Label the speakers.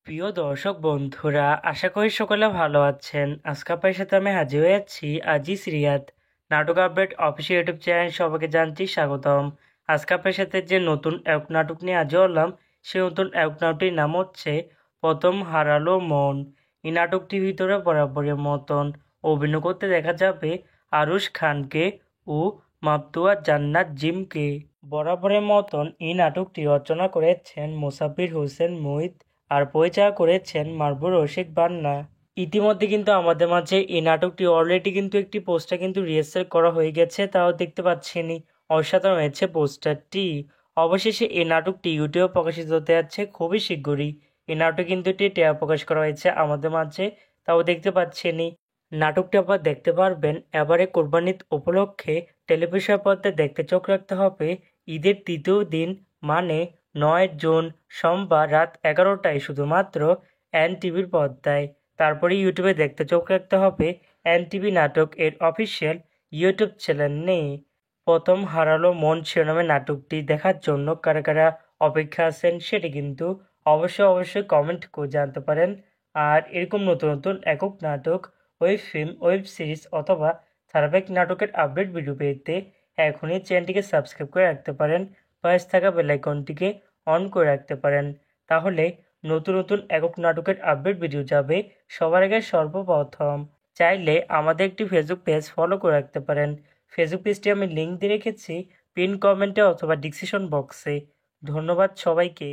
Speaker 1: প্রিয় দর্শক বন্ধুরা, আশা করি সকলে ভালো আছেন। আজকে আপনার সাথে আমি হাজির হয়েছি আজিজ রিয়াদ নাটক আপডেট অফিসিয়াল ইউটিউব চ্যানেল। সবাইকে জানছি স্বাগতম। আজকে আপনার সাথে যে নতুন এক নাটক নিয়ে হাজির হলাম, সেই নতুন এক নাটকটির নাম হচ্ছে প্রথম হারালো মন। এই নাটকটির ভিতরে বরাবরের মতন অভিনয় করতে দেখা যাবে আরুশ খানকে ও মাপতুয়া জান্নাত জিমকে। বরাবরের মতন এই নাটকটি রচনা করেছেন মোসাফির হোসেন মুহিত আর পরিচালনা করেছেন মাহবুব রশিদ বান্না। ইতিমধ্যে কিন্তু আমাদের মাঝে এই নাটকটি অলরেডি কিন্তু একটি পোস্টার কিন্তু রিহার্সাল করা হয়ে গেছে, তাও দেখতে পাচ্ছেনি। অসাধারণ হয়েছে পোস্টারটি। অবশেষে এই নাটকটি ইউটিউবে প্রকাশিত হতে যাচ্ছে খুবই শীঘ্রই। এই নাটকে কিন্তু একটি ট্রেলার প্রকাশ করা হয়েছে আমাদের মাঝে, তাও দেখতে পাচ্ছেনি। নাটকটি আবার দেখতে পারবেন এবারে কোরবানি ঈদ উপলক্ষে টেলিভিশন পর্দায় দেখতে চোখ রাখতে হবে ঈদের তৃতীয় দিন, মানে 9 জুন সোমবার রাত 11টায় শুধুমাত্র এনটিভির পর্দায়। তারপরে ইউটিউবে দেখতে চোখ রাখতে হবে এনটিভি নাটক এর অফিসিয়াল ইউটিউব চ্যানেল নিয়ে। প্রথম হারালো মন শিরোনামে নাটকটি দেখার জন্য কারা কারা অপেক্ষা আছেন সেটি কিন্তু অবশ্যই কমেন্ট করে জানতে পারেন। আর এরকম নতুন নতুন একক নাটক, ওয়েব ফিল্ম, ওয়েব সিরিজ অথবা ধারাবাহিক নাটকের আপডেট ভিডিও পেতে এখনই চ্যানেলটিকে সাবস্ক্রাইব করে রাখতে পারেন। পাশে থাকা বেল আইকনটিকে অন করে রাখতে পারেন। তাহলে নতুন নতুন একক নাটকের আপডেট ভিডিও যাবে সবার আগে সর্বপ্রথম। চাইলে আমাদের একটি ফেসবুক পেজ ফলো করে রাখতে পারেন। ফেসবুক পেজটি আমি লিঙ্ক দিয়ে রেখেছি পিন কমেন্টে অথবা ডিসক্রিপশন বক্সে। ধন্যবাদ সবাইকে।